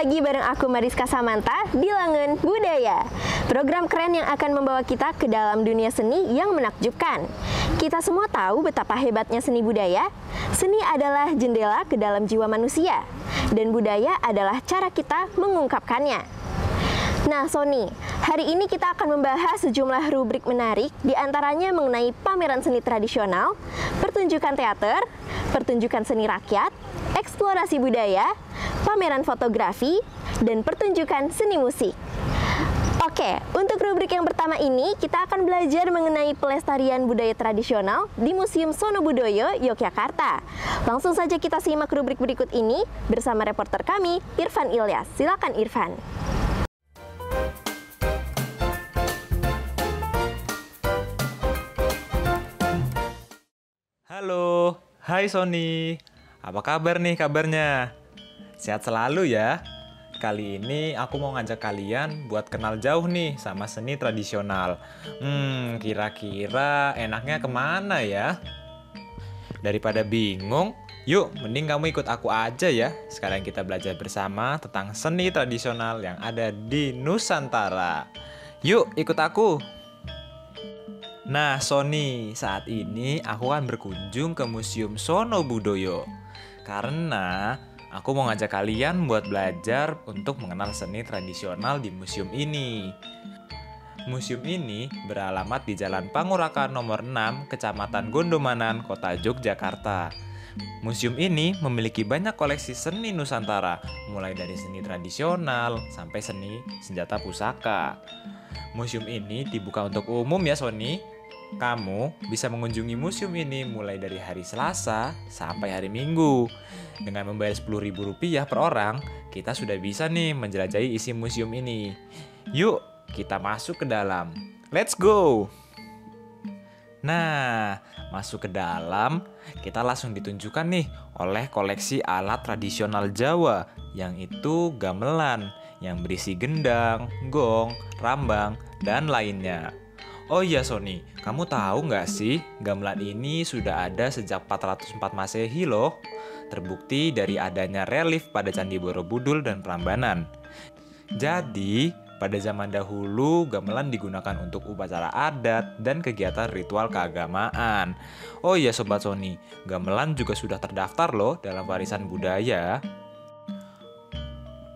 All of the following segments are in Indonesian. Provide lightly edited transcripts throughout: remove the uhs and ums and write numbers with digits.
lagi bareng aku Mariska Samanta di Langen Budaya. Program keren yang akan membawa kita ke dalam dunia seni yang menakjubkan. Kita semua tahu betapa hebatnya seni budaya. Seni adalah jendela ke dalam jiwa manusia, dan budaya adalah cara kita mengungkapkannya. Nah, Sony, hari ini kita akan membahas sejumlah rubrik menarik, diantaranya mengenai pameran seni tradisional, pertunjukan teater, pertunjukan seni rakyat, eksplorasi budaya, pameran fotografi, dan pertunjukan seni musik. Oke, untuk rubrik yang pertama ini, kita akan belajar mengenai pelestarian budaya tradisional di Museum Sono Budoyo, Yogyakarta. Langsung saja kita simak rubrik berikut ini bersama reporter kami, Irfan Ilyas. Silakan, Irfan. Halo, hai Sony. Apa kabar nih kabarnya? Sehat selalu ya. Kali ini aku mau ngajak kalian buat kenal jauh nih sama seni tradisional. Kira-kira enaknya kemana ya? Daripada bingung, yuk mending kamu ikut aku aja ya. Sekarang kita belajar bersama tentang seni tradisional yang ada di Nusantara. Yuk ikut aku. Nah, Sony, saat ini aku akan berkunjung ke Museum Sono Budoyo. Karena aku mau ngajak kalian buat belajar untuk mengenal seni tradisional di museum ini. Museum ini beralamat di Jalan Pangurakan nomor 6, Kecamatan Gondomanan, Kota Yogyakarta. Museum ini memiliki banyak koleksi seni Nusantara, mulai dari seni tradisional sampai seni senjata pusaka. Museum ini dibuka untuk umum ya, Sony. Kamu bisa mengunjungi museum ini mulai dari hari Selasa sampai hari Minggu. Dengan membayar Rp10.000 per orang, kita sudah bisa nih menjelajahi isi museum ini. Yuk, kita masuk ke dalam. Let's go! Nah, masuk ke dalam, kita langsung ditunjukkan nih oleh koleksi alat tradisional Jawa, yang itu gamelan, yang berisi gendang, gong, rambang, dan lainnya. Oh iya Sony, kamu tahu nggak sih gamelan ini sudah ada sejak 404 Masehi loh. Terbukti dari adanya relief pada Candi Borobudur dan Prambanan. Jadi, pada zaman dahulu gamelan digunakan untuk upacara adat dan kegiatan ritual keagamaan. Oh iya Sobat Sony, gamelan juga sudah terdaftar loh dalam warisan budaya.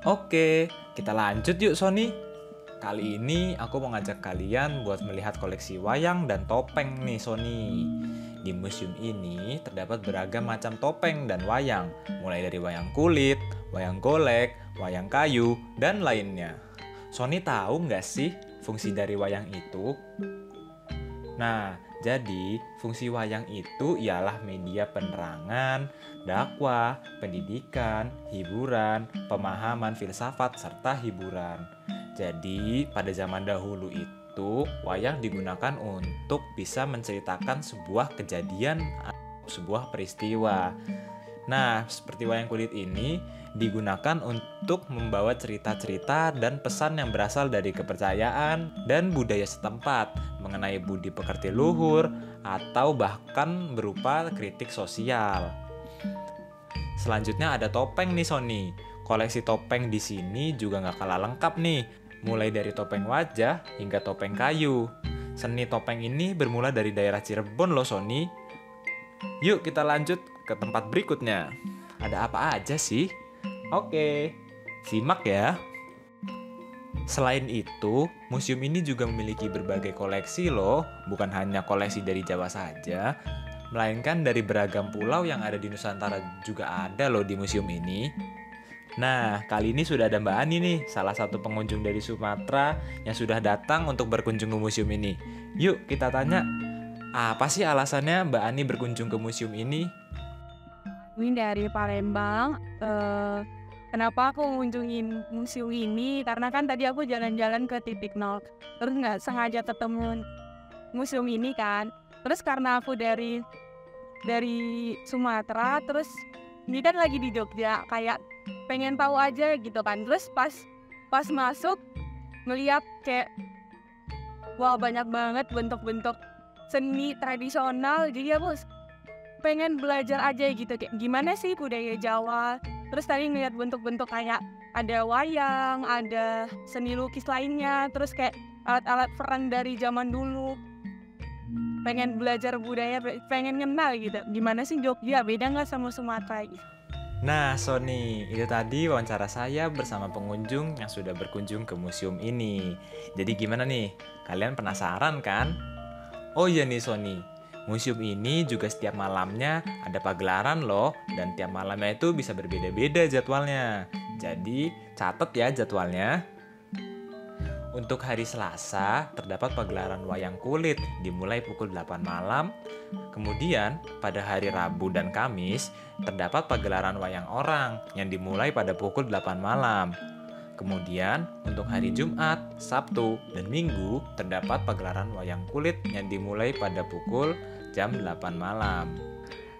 Oke, kita lanjut yuk Sony. Kali ini aku mau ngajak kalian buat melihat koleksi wayang dan topeng nih Sony. Di museum ini terdapat beragam macam topeng dan wayang, mulai dari wayang kulit, wayang golek, wayang kayu, dan lainnya. Sony tahu nggak sih fungsi dari wayang itu? Nah, jadi fungsi wayang itu ialah media penerangan, dakwah, pendidikan, hiburan, pemahaman filsafat, serta hiburan. Jadi, pada zaman dahulu itu, wayang digunakan untuk bisa menceritakan sebuah kejadian atau sebuah peristiwa. Nah, seperti wayang kulit ini digunakan untuk membawa cerita-cerita dan pesan yang berasal dari kepercayaan dan budaya setempat mengenai budi pekerti luhur atau bahkan berupa kritik sosial. Selanjutnya ada topeng nih Sony. Koleksi topeng di sini juga nggak kalah lengkap nih. Mulai dari topeng wajah hingga topeng kayu. Seni topeng ini bermula dari daerah Cirebon loh Sony. Yuk kita lanjut ke tempat berikutnya. Ada apa aja sih? Oke, simak ya. Selain itu, museum ini juga memiliki berbagai koleksi loh. Bukan hanya koleksi dari Jawa saja, melainkan dari beragam pulau yang ada di Nusantara juga ada loh di museum ini. Nah, kali ini sudah ada Mbak Ani nih, salah satu pengunjung dari Sumatera yang sudah datang untuk berkunjung ke museum ini. Yuk kita tanya, apa sih alasannya Mbak Ani berkunjung ke museum ini? Ini dari Palembang. Kenapa aku ngunjungin museum ini? Karena kan tadi aku jalan-jalan ke titik nol, terus nggak sengaja ketemu museum ini kan. Terus karena aku dari Sumatera, terus ini kan lagi di Jogja, kayak pengen tahu aja gitu kan. Terus pas masuk ngeliat kayak wah banyak banget bentuk-bentuk seni tradisional. Jadi aku pengen belajar aja gitu kayak gimana sih budaya Jawa. Terus tadi ngeliat bentuk-bentuk kayak ada wayang, ada seni lukis lainnya, terus kayak alat-alat peran dari zaman dulu. Pengen belajar budaya, pengen kenal gitu. Gimana sih Jogja, beda nggak sama Sumatera gitu? Nah, Sony, itu tadi wawancara saya bersama pengunjung yang sudah berkunjung ke museum ini. Jadi gimana nih? Kalian penasaran kan? Oh iya nih Sony, museum ini juga setiap malamnya ada pagelaran loh, dan tiap malamnya itu bisa berbeda-beda jadwalnya. Jadi catat ya jadwalnya. Untuk hari Selasa terdapat pagelaran wayang kulit dimulai pukul 8 malam. Kemudian pada hari Rabu dan Kamis terdapat pagelaran wayang orang yang dimulai pada pukul 8 malam. Kemudian untuk hari Jumat, Sabtu, dan Minggu terdapat pagelaran wayang kulit yang dimulai pada pukul jam 8 malam.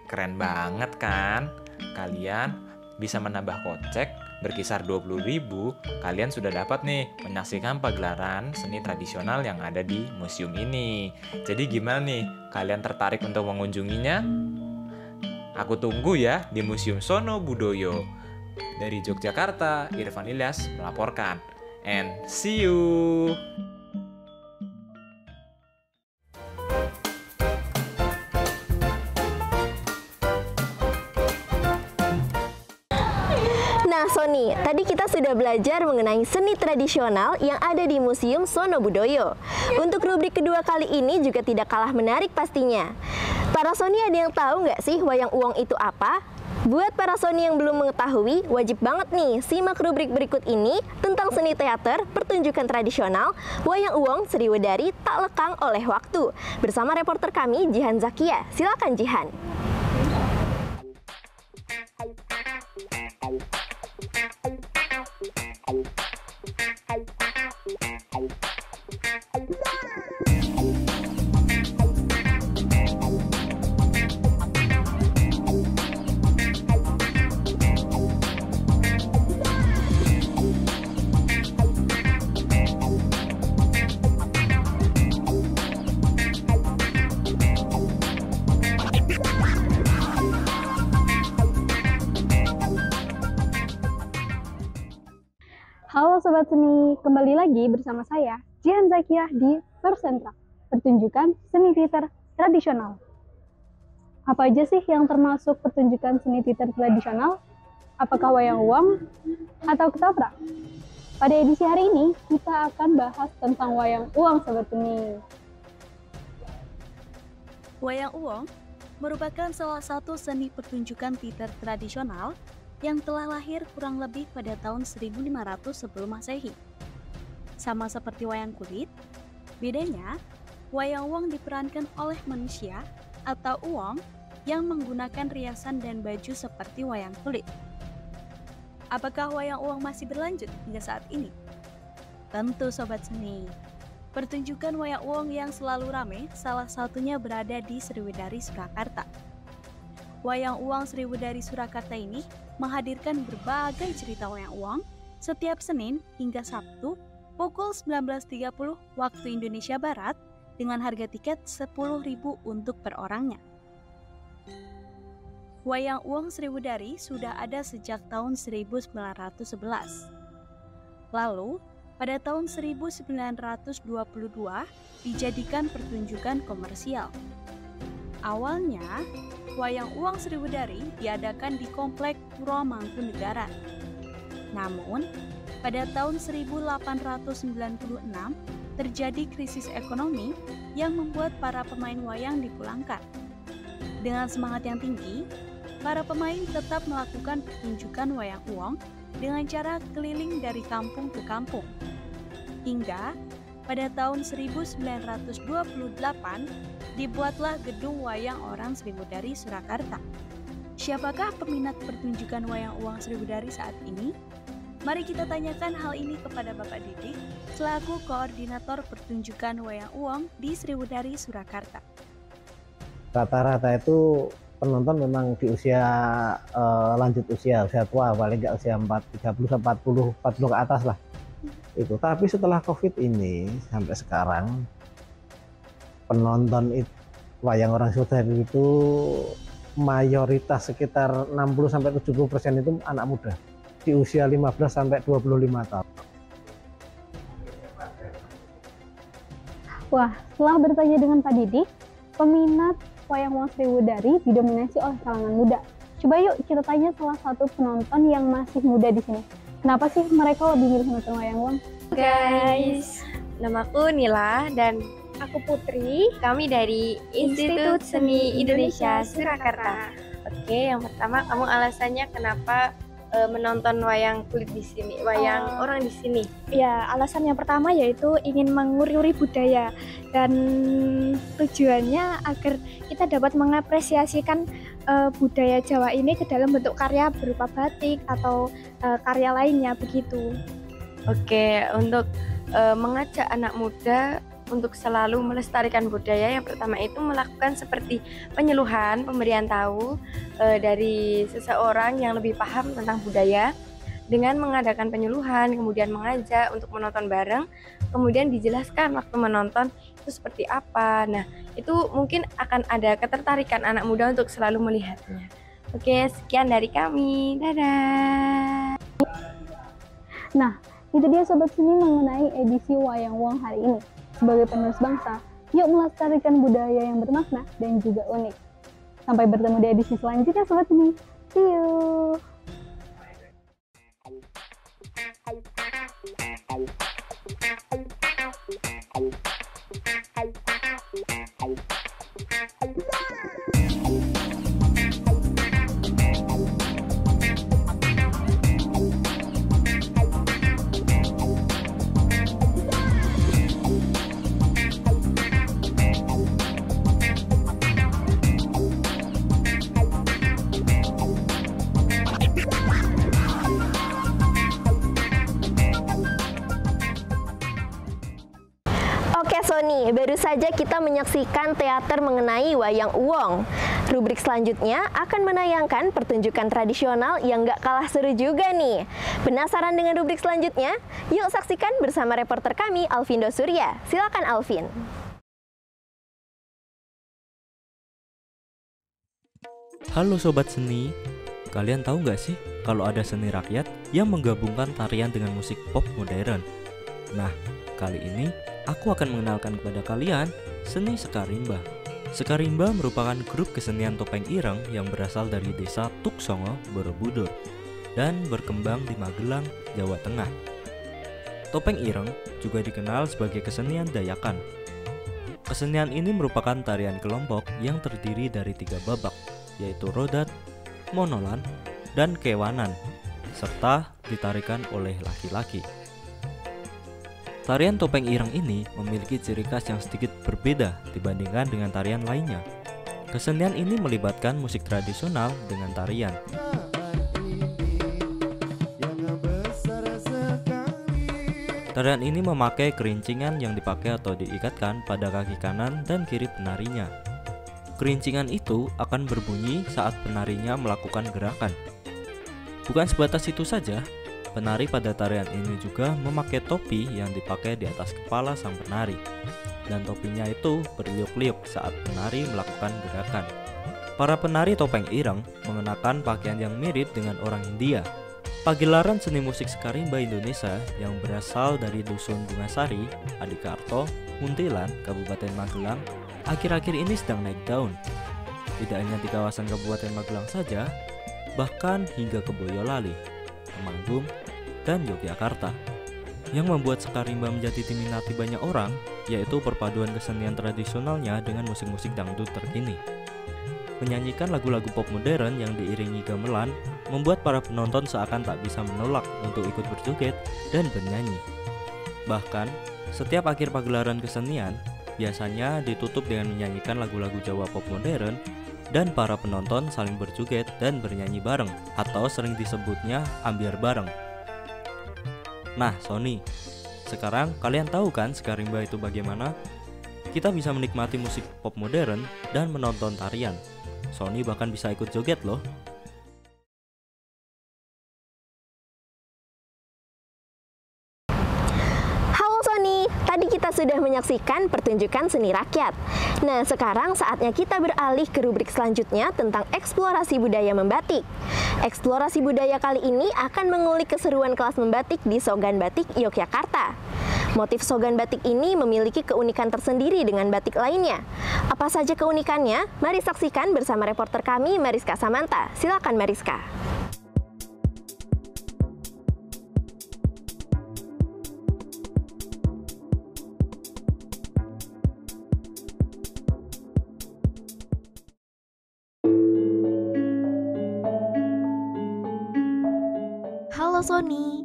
Keren banget kan? Kalian bisa menambah kocek berkisar 20.000, kalian sudah dapat nih menyaksikan pagelaran seni tradisional yang ada di museum ini. Jadi gimana nih? Kalian tertarik untuk mengunjunginya? Aku tunggu ya di Museum Sono Budoyo. Dari Yogyakarta, Irfan Ilyas melaporkan. And see you! Nah Sony, tadi kita sudah belajar mengenai seni tradisional yang ada di Museum Sono Budoyo. Untuk rubrik kedua kali ini juga tidak kalah menarik pastinya. Para Sony ada yang tahu nggak sih wayang uwong itu apa? Buat para Sony yang belum mengetahui, wajib banget nih simak rubrik berikut ini tentang seni teater, pertunjukan tradisional, wayang uwong Sriwedari tak lekang oleh waktu. Bersama reporter kami Jihan Zakia. Silakan Jihan. Halo Sobat Seni, kembali lagi bersama saya, Jihan Zakia di Persentra, pertunjukan seni teater tradisional. Apa aja sih yang termasuk pertunjukan seni teater tradisional? Apakah wayang uwong atau ketoprak? Pada edisi hari ini, kita akan bahas tentang wayang uwong Sobat Seni. Wayang uwong merupakan salah satu seni pertunjukan teater tradisional yang telah lahir kurang lebih pada tahun 1500 sebelum Masehi. Sama seperti wayang kulit, bedanya wayang uwong diperankan oleh manusia atau uwong yang menggunakan riasan dan baju seperti wayang kulit. Apakah wayang uwong masih berlanjut hingga saat ini? Tentu Sobat Seni. Pertunjukan wayang uwong yang selalu ramai salah satunya berada di Sriwedari Surakarta. Wayang uwong Sriwedari Surakarta ini menghadirkan berbagai cerita wayang uwong setiap Senin hingga Sabtu pukul 19.30 waktu Indonesia Barat dengan harga tiket 10.000 untuk per orangnya. Wayang uwong Sriwedari sudah ada sejak tahun 1911. Lalu, pada tahun 1922 dijadikan pertunjukan komersial. Awalnya, wayang uwong Sriwedari diadakan di Komplek Puro Mangkunagaran. Namun, pada tahun 1896 terjadi krisis ekonomi yang membuat para pemain wayang dipulangkan. Dengan semangat yang tinggi, para pemain tetap melakukan pertunjukan wayang uwong dengan cara keliling dari kampung ke kampung. Hingga pada tahun 1928 dibuatlah Gedung Wayang Orang Sriwedari Surakarta. Siapakah peminat pertunjukan wayang uwong Sriwedari saat ini? Mari kita tanyakan hal ini kepada Bapak Didik selaku koordinator pertunjukan wayang uwong di Sriwedari Surakarta. Rata-rata itu penonton memang di usia lanjut usia tua, paling nggak usia 30 40 ke atas lah. Itu. Tapi setelah COVID ini sampai sekarang penonton wayang orang Sriwedari itu mayoritas sekitar 60-70% itu anak muda di usia 15 sampai 25 tahun. Wah, setelah bertanya dengan Pak Didi, peminat wayang wong Sriwedari didominasi oleh kalangan muda. Coba yuk kita tanya salah satu penonton yang masih muda di sini. Kenapa sih mereka lebih milih menonton wayang wong? Guys, namaku Nila dan aku Putri. kami dari Institut Seni Indonesia Surakarta. Oke, yang pertama kamu alasannya kenapa menonton wayang kulit di sini, wayang orang di sini? Ya, alasan yang pertama yaitu ingin menguri-uri budaya dan tujuannya agar kita dapat mengapresiasikan budaya Jawa ini ke dalam bentuk karya berupa batik atau karya lainnya begitu. Oke, untuk mengajak anak muda untuk selalu melestarikan budaya, yang pertama itu melakukan seperti penyuluhan, pemberian tahu dari seseorang yang lebih paham tentang budaya dengan mengadakan penyuluhan, kemudian mengajak untuk menonton bareng, kemudian dijelaskan waktu menonton itu seperti apa. Nah, itu mungkin akan ada ketertarikan anak muda untuk selalu melihatnya. Oke, sekian dari kami. Dadah. Nah, itu dia Sobat Seni mengenai edisi Wayang Wong hari ini. Sebagai penerus bangsa, yuk melestarikan budaya yang bermakna dan juga unik. Sampai bertemu di edisi selanjutnya Sobat Seni. See you! Oke Sony, baru saja kita menyaksikan teater mengenai wayang uwong. Rubrik selanjutnya akan menayangkan pertunjukan tradisional yang gak kalah seru juga nih. Penasaran dengan rubrik selanjutnya? Yuk saksikan bersama reporter kami Alvindo Surya. Silakan Alvin. Halo Sobat Seni, kalian tahu nggak sih kalau ada seni rakyat yang menggabungkan tarian dengan musik pop modern? Nah, kali ini aku akan mengenalkan kepada kalian seni Sekarimba. Sekarimba merupakan grup kesenian topeng ireng yang berasal dari desa Tuksongo, Borobudur dan berkembang di Magelang, Jawa Tengah. Topeng ireng juga dikenal sebagai kesenian Dayakan. Kesenian ini merupakan tarian kelompok yang terdiri dari 3 babak, yaitu rodat, monolan, dan kewanan, serta ditarikan oleh laki-laki. Tarian topeng ireng ini memiliki ciri khas yang sedikit berbeda dibandingkan dengan tarian lainnya. Kesenian ini melibatkan musik tradisional dengan tarian. Tarian ini memakai kerincingan yang dipakai atau diikatkan pada kaki kanan dan kiri penarinya. Kerincingan itu akan berbunyi saat penarinya melakukan gerakan. Bukan sebatas itu saja, penari pada tarian ini juga memakai topi yang dipakai di atas kepala sang penari. Dan topinya itu berliuk-liuk saat penari melakukan gerakan. Para penari topeng ireng mengenakan pakaian yang mirip dengan orang India. Pagelaran seni musik Sekarimba Indonesia yang berasal dari Dusun Bungasari, Adikarto, Muntilan, Kabupaten Magelang, akhir-akhir ini sedang naik daun. Tidak hanya di kawasan Kabupaten Magelang saja, bahkan hingga ke Boyolali, Temanggung, dan Yogyakarta. Yang membuat Sekarimba menjadi diminati banyak orang, yaitu perpaduan kesenian tradisionalnya dengan musik-musik dangdut terkini. Menyanyikan lagu-lagu pop modern yang diiringi gamelan membuat para penonton seakan tak bisa menolak untuk ikut berjoget dan bernyanyi. Bahkan, setiap akhir pagelaran kesenian biasanya ditutup dengan menyanyikan lagu-lagu Jawa pop modern dan para penonton saling berjoget dan bernyanyi bareng atau sering disebutnya ambiar bareng. Nah, Sony, sekarang kalian tahu kan Sekarimba itu bagaimana? Kita bisa menikmati musik pop modern dan menonton tarian. Sony bahkan bisa ikut joget loh. Halo Sony, tadi kita kita sudah menyaksikan pertunjukan seni rakyat. Nah, sekarang saatnya kita beralih ke rubrik selanjutnya tentang eksplorasi budaya membatik. Eksplorasi budaya kali ini akan mengulik keseruan kelas membatik di Sogan Batik, Yogyakarta. Motif Sogan Batik ini memiliki keunikan tersendiri dengan batik lainnya. Apa saja keunikannya? Mari saksikan bersama reporter kami, Mariska Samanta. Silakan, Mariska. Halo Sony,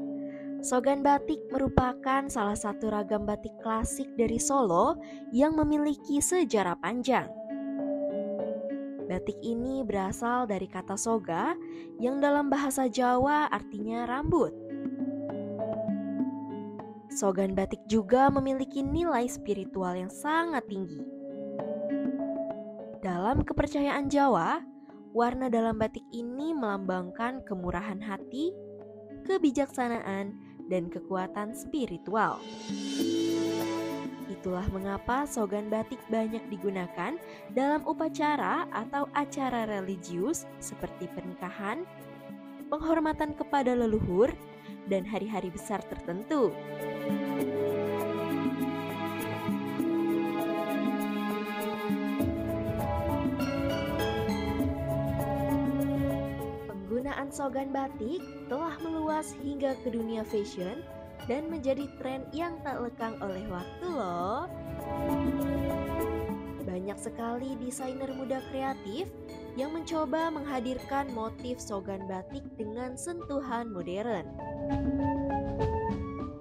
Sogan Batik merupakan salah satu ragam batik klasik dari Solo yang memiliki sejarah panjang. Batik ini berasal dari kata soga yang dalam bahasa Jawa artinya rambut. Sogan Batik juga memiliki nilai spiritual yang sangat tinggi. Dalam kepercayaan Jawa, warna dalam batik ini melambangkan kemurahan hati, kebijaksanaan, dan kekuatan spiritual. Itulah mengapa Sogan Batik banyak digunakan dalam upacara atau acara religius seperti pernikahan, penghormatan kepada leluhur, dan hari-hari besar tertentu. Penggunaan Sogan Batik telah meluas hingga ke dunia fashion dan menjadi tren yang tak lekang oleh waktu loh. Banyak sekali desainer muda kreatif yang mencoba menghadirkan motif Sogan Batik dengan sentuhan modern.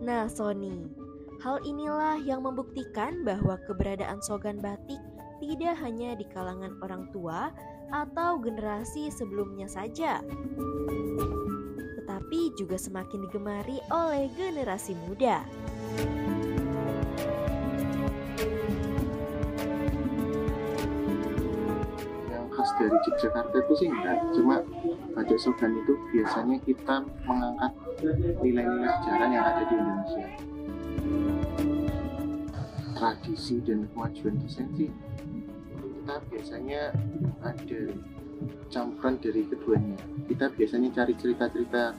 Nah Sony, hal inilah yang membuktikan bahwa keberadaan Sogan Batik tidak hanya di kalangan orang tua atau generasi sebelumnya saja, tetapi juga semakin digemari oleh generasi muda. Yang khas dari Yogyakarta itu sih enggak, cuma pada Sogan itu biasanya kita mengangkat nilai-nilai sejarah yang ada di Indonesia. Tradisi dan kemajuan desain sih kita biasanya ada campuran dari keduanya. Kita biasanya cari cerita-cerita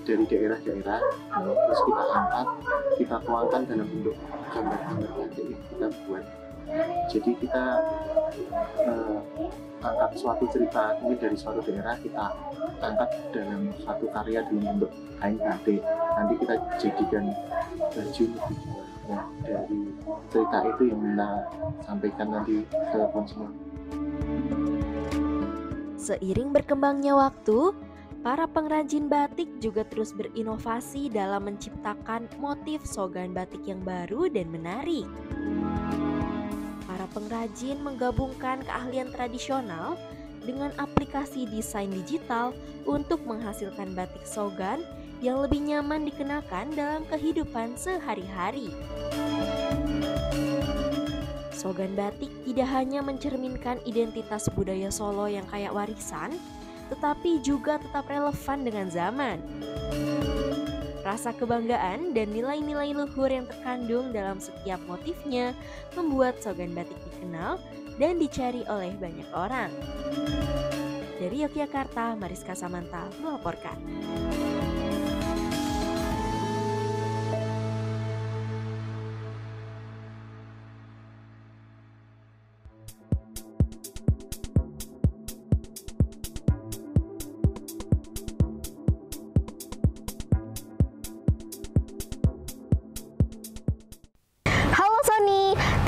dari daerah-daerah, terus kita angkat, kita tuangkan dalam bentuk gambar-gambar batik yang kita buat. Jadi kita angkat suatu cerita mungkin dari suatu daerah, kita angkat dalam satu karya dalam bentuk kain batik. Nanti kita jadikan baju dijual. Nah, dari cerita itu yang kita sampaikan nanti ke konsumen. Seiring berkembangnya waktu, para pengrajin batik juga terus berinovasi dalam menciptakan motif Sogan Batik yang baru dan menarik. Para pengrajin menggabungkan keahlian tradisional dengan aplikasi desain digital untuk menghasilkan batik Sogan yang lebih nyaman dikenakan dalam kehidupan sehari-hari. Sogan Batik tidak hanya mencerminkan identitas budaya Solo yang kaya warisan, tetapi juga tetap relevan dengan zaman. Rasa kebanggaan dan nilai-nilai luhur yang terkandung dalam setiap motifnya membuat Sogan Batik dikenal dan dicari oleh banyak orang. Dari Yogyakarta, Mariska Samanta melaporkan.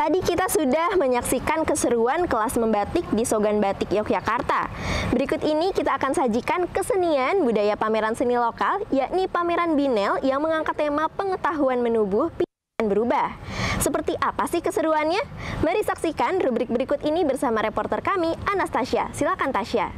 Tadi kita sudah menyaksikan keseruan kelas membatik di Sogan Batik Yogyakarta. Berikut ini kita akan sajikan kesenian budaya pameran seni lokal, yakni pameran Binel yang mengangkat tema pengetahuan menubuh pikiran berubah. Seperti apa sih keseruannya? Mari saksikan rubrik berikut ini bersama reporter kami, Anastasia. Silakan Tasya.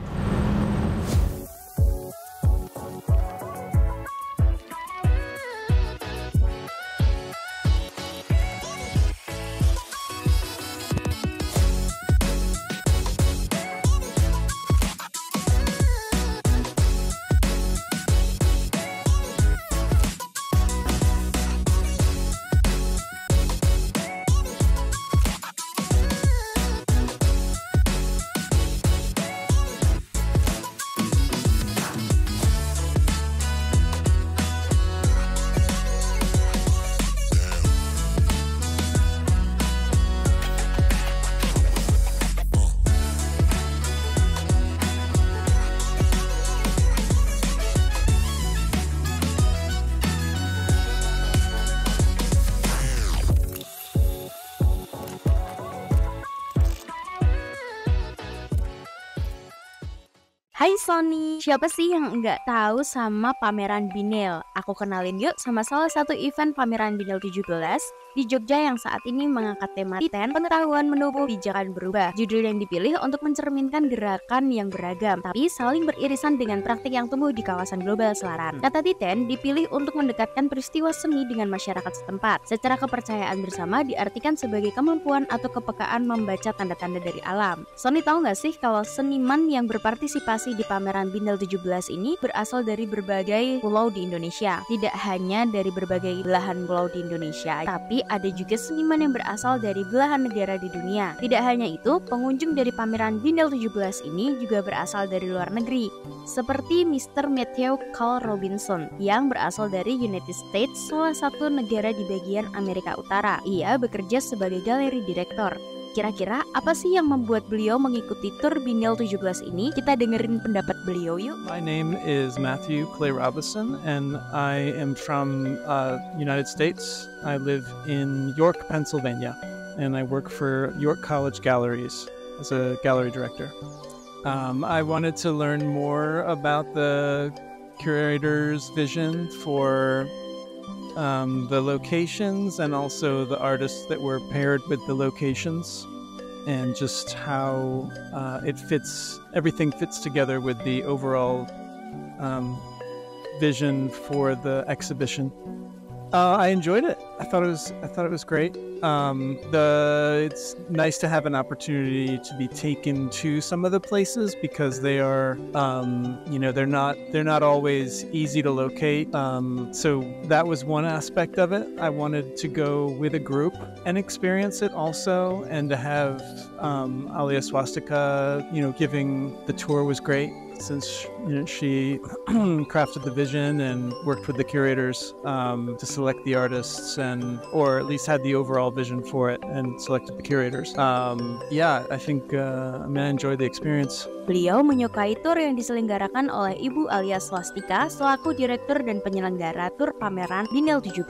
Hai Sony, siapa sih yang nggak tahu sama pameran Binel? Aku kenalin yuk sama salah satu event pameran Binel 17 di Jogja yang saat ini mengangkat tema Titen, pengetahuan menumbuh, pijakan berubah. Judul yang dipilih untuk mencerminkan gerakan yang beragam, tapi saling beririsan dengan praktik yang tumbuh di kawasan global selaran. Kata Titen dipilih untuk mendekatkan peristiwa seni dengan masyarakat setempat. Secara kepercayaan bersama diartikan sebagai kemampuan atau kepekaan membaca tanda-tanda dari alam. Sony tahu nggak sih kalau seniman yang berpartisipasi di pameran Binel 17 ini berasal dari berbagai pulau di Indonesia. Tidak hanya dari berbagai belahan pulau di Indonesia, tapi ada juga seniman yang berasal dari belahan negara di dunia. Tidak hanya itu, pengunjung dari pameran Binel 17 ini juga berasal dari luar negeri, seperti Mr. Matthew Carl Robinson yang berasal dari United States, salah satu negara di bagian Amerika Utara. Ia bekerja sebagai galeri direktur. Kira-kira apa sih yang membuat beliau mengikuti tur Binel 17 ini? Kita dengerin pendapat beliau yuk. My name is Matthew Clay Robinson and I am from United States. I live in York, Pennsylvania, and I work for York College Galleries as a gallery director. I wanted to learn more about the curator's vision for the locations and also the artists that were paired with the locations, and just how everything fits together with the overall vision for the exhibition. I enjoyed it. I thought it was great. It's nice to have an opportunity to be taken to some of the places because they are, they're not always easy to locate. So that was one aspect of it. I wanted to go with a group and experience it also, and to have Alia Swastika, giving the tour was great, since she crafted the vision and worked with the curators to select the artists, or at least had the overall vision for it and selected the curators. I think I enjoyed the experience. Beliau menyukai tur yang diselenggarakan oleh Ibu Alia Swastika selaku direktur dan penyelenggara tur pameran Binel 17.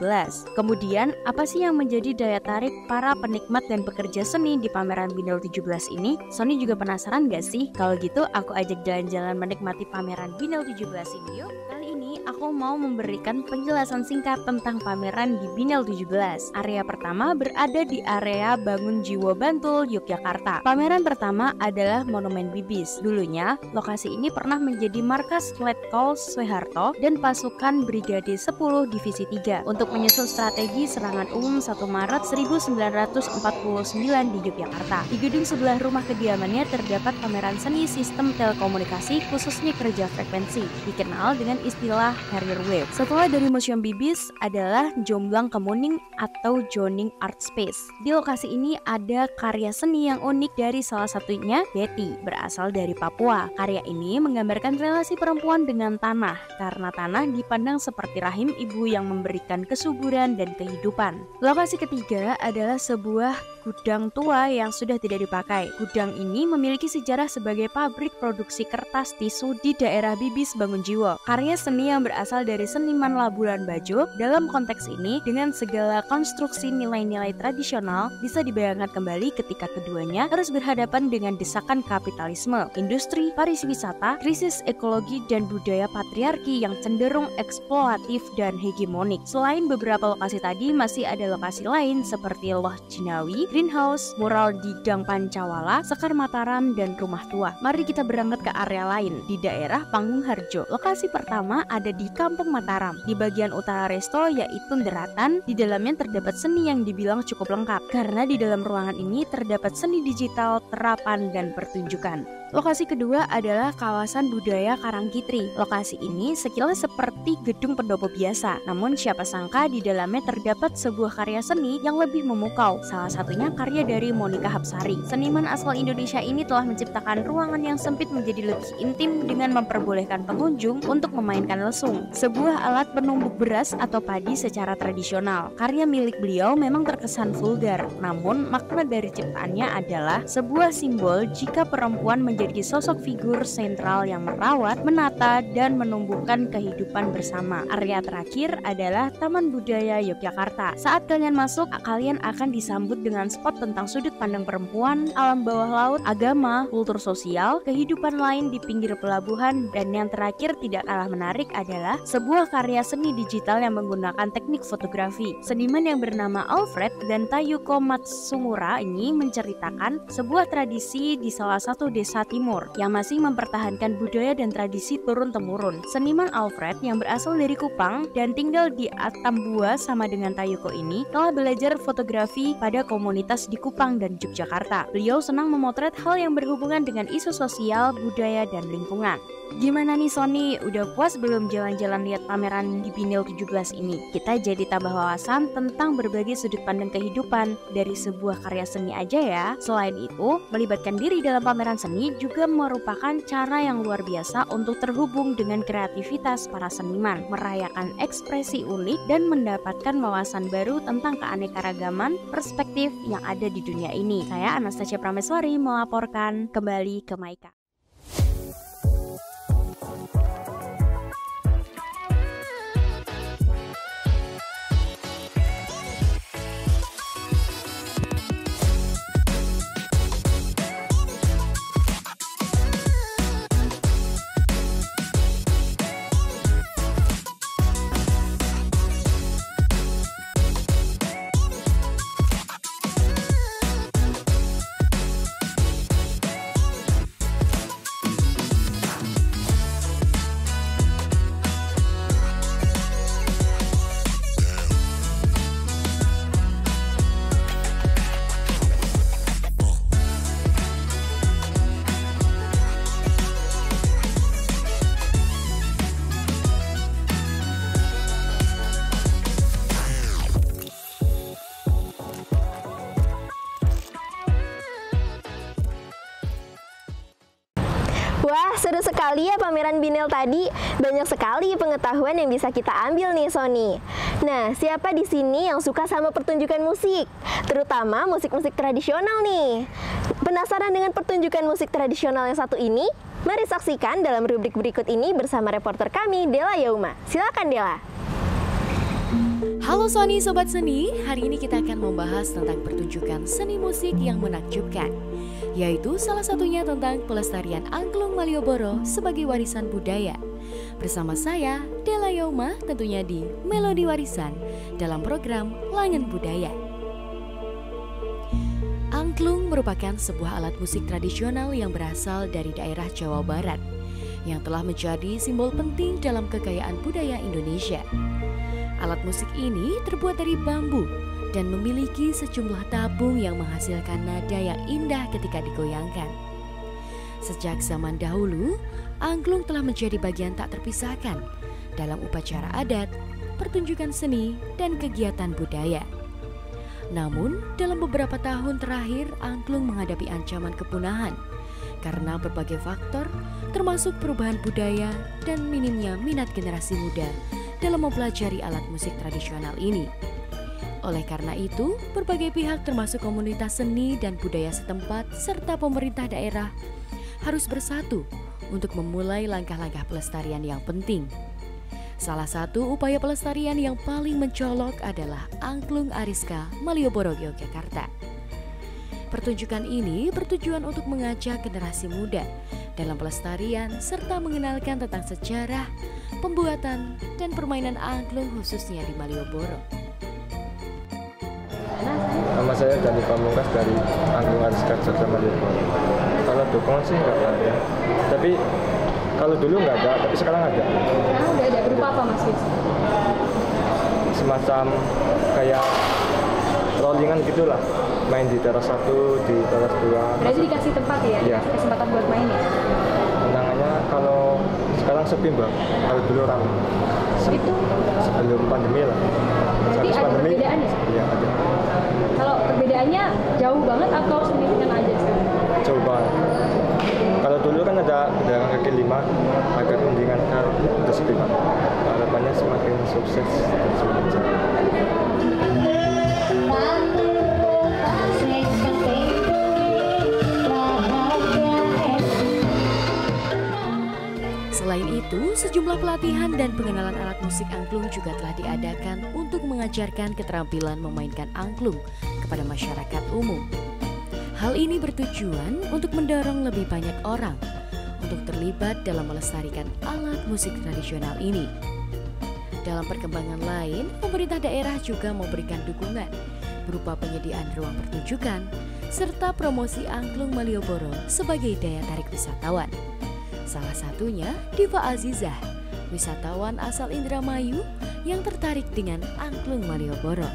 Kemudian, apa sih yang menjadi daya tarik para penikmat dan pekerja seni di pameran Binel 17 ini? Sony juga penasaran gak sih? Kalau gitu, aku ajak jalan-jalan menikmati pameran Binel 17 ini yuk. Kali ini aku mau memberikan penjelasan singkat tentang pameran di Binel 17. Area pertama berada di area Bangun Jiwo Bantul, Yogyakarta. Pameran pertama adalah Monumen Bibis. Dulunya, lokasi ini pernah menjadi markas Letkol Soeharto dan pasukan Brigade 10 Divisi 3 untuk menyusun strategi serangan umum 1 Maret 1949 di Yogyakarta. Di gedung sebelah rumah kediamannya terdapat pameran seni sistem telekomunikasi khususnya kerja frekuensi, dikenal dengan istilah carrier wave. Setelah dari Museum Bibis adalah Jomblang Kemuning atau Joning Art Space. Di lokasi ini ada karya seni yang unik, dari salah satunya Betty, berasal dari Papua. Karya ini menggambarkan relasi perempuan dengan tanah, karena tanah dipandang seperti rahim ibu yang memberikan kesuburan dan kehidupan. Lokasi ketiga adalah sebuah gudang tua yang sudah tidak dipakai. Gudang ini memiliki sejarah sebagai pabrik produksi kertas tisu di daerah Bibis Bangun Jiwo. Karya seni yang berasal dari seniman Labuan Bajo dalam konteks ini dengan segala konstruksi nilai-nilai tradisional bisa dibayangkan kembali ketika keduanya harus berhadapan dengan desakan kapitalisme, industri, pariwisata, krisis ekologi, dan budaya patriarki yang cenderung eksploitatif dan hegemonik. Selain beberapa lokasi tadi, masih ada lokasi lain seperti Loh Jinawi, Greenhouse, mural di Dang Pancawala, Sekar Mataram, dan Rumah Tua. Mari kita berangkat ke area lain di daerah Panggung Harjo. Lokasi pertama ada di Kampung Mataram. Di bagian utara resto yaitu Nderatan, di dalamnya terdapat seni yang dibilang cukup lengkap karena di dalam ruangan ini terdapat seni digital, terapan, dan pertunjukan. Lokasi kedua adalah kawasan budaya Karangkitri. Lokasi ini sekilas seperti gedung pendopo biasa, namun siapa sangka di dalamnya terdapat sebuah karya seni yang lebih memukau. Salah satunya karya dari Monica Hapsari. Seniman asal Indonesia ini telah menciptakan ruangan yang sempit menjadi lebih intim dengan memperbolehkan pengunjung untuk memainkan lesung, sebuah alat penumbuk beras atau padi secara tradisional. Karya milik beliau memang terkesan vulgar, namun makna dari ciptaannya adalah sebuah simbol jika perempuan menjadi sosok figur sentral yang merawat, menata, dan menumbuhkan kehidupan bersama. Area terakhir adalah Taman Budaya Yogyakarta. Saat kalian masuk, kalian akan disambut dengan spot tentang sudut pandang perempuan, alam bawah laut, agama, kultur sosial, kehidupan lain di pinggir pelabuhan, dan yang terakhir tidak kalah menarik adalah sebuah karya seni digital yang menggunakan teknik fotografi. Seniman yang bernama Alfred dan Tayuko Matsumura ini menceritakan sebuah tradisi di salah satu desa timur yang masih mempertahankan budaya dan tradisi turun-temurun. Seniman Alfred yang berasal dari Kupang dan tinggal di Atambua sama dengan Tayuko ini telah belajar fotografi pada komunitas di Kupang dan Yogyakarta. Beliau senang memotret hal yang berhubungan dengan isu sosial, budaya, dan lingkungan. Gimana nih Sony, udah puas belum jalan-jalan lihat pameran di Binil 17 ini? Kita jadi tambah wawasan tentang berbagai sudut pandang kehidupan dari sebuah karya seni aja ya. Selain itu, melibatkan diri dalam pameran seni juga merupakan cara yang luar biasa untuk terhubung dengan kreativitas para seniman, merayakan ekspresi unik, dan mendapatkan wawasan baru tentang keanekaragaman perspektif yang ada di dunia ini. Saya Anastasia Prameswari melaporkan kembali ke Maika. Wah, seru sekali ya pameran Binil tadi. Banyak sekali pengetahuan yang bisa kita ambil nih, Sony. Nah, siapa di sini yang suka sama pertunjukan musik? Terutama musik-musik tradisional nih. Penasaran dengan pertunjukan musik tradisional yang satu ini? Mari saksikan dalam rubrik berikut ini bersama reporter kami, Dela Yauma. Silakan, Dela. Halo Sony Sobat Seni, hari ini kita akan membahas tentang pertunjukan seni musik yang menakjubkan, yaitu salah satunya tentang pelestarian angklung Malioboro sebagai warisan budaya. Bersama saya, Dela Yauma, tentunya di Melodi Warisan dalam program Langen Budaya. Angklung merupakan sebuah alat musik tradisional yang berasal dari daerah Jawa Barat, yang telah menjadi simbol penting dalam kekayaan budaya Indonesia. Alat musik ini terbuat dari bambu dan memiliki sejumlah tabung yang menghasilkan nada yang indah ketika digoyangkan. Sejak zaman dahulu, angklung telah menjadi bagian tak terpisahkan dalam upacara adat, pertunjukan seni, dan kegiatan budaya. Namun, dalam beberapa tahun terakhir, angklung menghadapi ancaman kepunahan karena berbagai faktor, termasuk perubahan budaya dan minimnya minat generasi muda dalam mempelajari alat musik tradisional ini. Oleh karena itu, berbagai pihak termasuk komunitas seni dan budaya setempat serta pemerintah daerah harus bersatu untuk memulai langkah-langkah pelestarian yang penting. Salah satu upaya pelestarian yang paling mencolok adalah Angklung Ariska Malioboro, Yogyakarta. Pertunjukan ini bertujuan untuk mengajak generasi muda dalam pelestarian serta mengenalkan tentang sejarah, pembuatan, dan permainan angklung khususnya di Malioboro. Nama saya Dani Pamungkas dari Angklung Ariska Jogja Malioboro. Kalau dukungan sih nggak ada, tapi kalau dulu nggak ada, tapi sekarang ada. Sekarang udah ada, berupa apa Mas Fis? Semacam kayak rollingan gitulah, main di teras 1, di teras 2. Berarti dikasih tempat ya? Iya. Dikasih kesempatan buat main ya? Tantangannya kalau sekarang sepi Mbak, kalau dulu ramai. Itu sebelum pandemi lah. berarti ada pandemi, perbedaan ya? Iya ada. Kalau perbedaannya jauh banget atau signifikan aja sekarang? Jauh banget. Kalau dulu kan ada pedagang kaki 5, agak mendingan sekarang udah sepi Mbak. Harapannya semakin sukses dan semakin jalan. Sejumlah pelatihan dan pengenalan alat musik angklung juga telah diadakan untuk mengajarkan keterampilan memainkan angklung kepada masyarakat umum. Hal ini bertujuan untuk mendorong lebih banyak orang untuk terlibat dalam melestarikan alat musik tradisional ini. Dalam perkembangan lain, pemerintah daerah juga memberikan dukungan berupa penyediaan ruang pertunjukan serta promosi angklung Malioboro sebagai daya tarik wisatawan. Salah satunya Diva Azizah, wisatawan asal Indramayu yang tertarik dengan angklung Malioboro.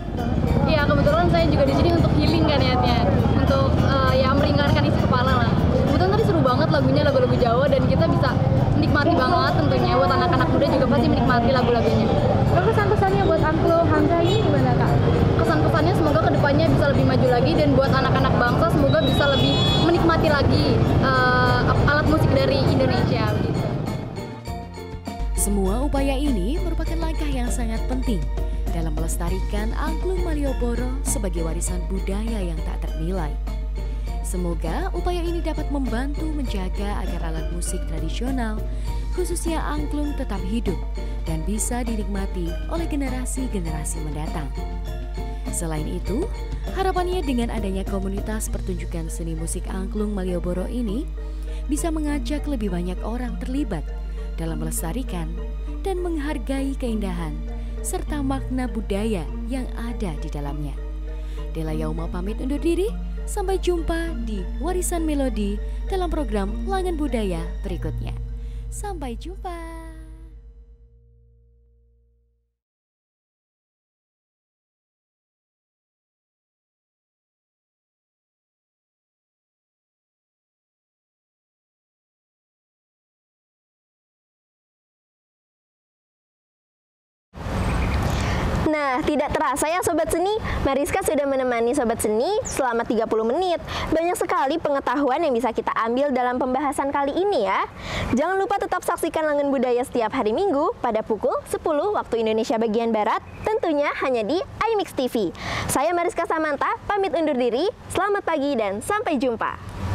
Iya, kebetulan saya juga di sini untuk healing kan niatnya, untuk ya meringankan isi kepala lah. Kebetulan tadi seru banget lagunya, lagu-lagu Jawa, dan kita bisa menikmati banget tentunya. Buat anak-anak muda juga pasti menikmati lagu-lagunya. Kesan-pesannya buat angklung Hamzah ini gimana Kak? Kesan-pesannya semoga kedepannya bisa lebih maju lagi, dan buat anak-anak bangsa semoga bisa lebih menikmati lagi alat musik dari Indonesia. Begitu. Semua upaya ini merupakan langkah yang sangat penting dalam melestarikan angklung Malioboro sebagai warisan budaya yang tak ternilai. Semoga upaya ini dapat membantu menjaga agar alat musik tradisional, khususnya angklung, tetap hidup dan bisa dinikmati oleh generasi-generasi mendatang. Selain itu, harapannya dengan adanya komunitas pertunjukan seni musik angklung Malioboro ini bisa mengajak lebih banyak orang terlibat dalam melestarikan dan menghargai keindahan serta makna budaya yang ada di dalamnya. Dela Yauma pamit undur diri, sampai jumpa di Warisan Melodi dalam program Langan Budaya berikutnya. Sampai jumpa. Nah, tidak terasa ya Sobat Seni, Mariska sudah menemani Sobat Seni selama 30 menit. Banyak sekali pengetahuan yang bisa kita ambil dalam pembahasan kali ini ya. Jangan lupa tetap saksikan Langan Budaya setiap hari Minggu pada pukul 10 waktu Indonesia bagian Barat, tentunya hanya di iMix TV. Saya Mariska Samanta, pamit undur diri, selamat pagi dan sampai jumpa.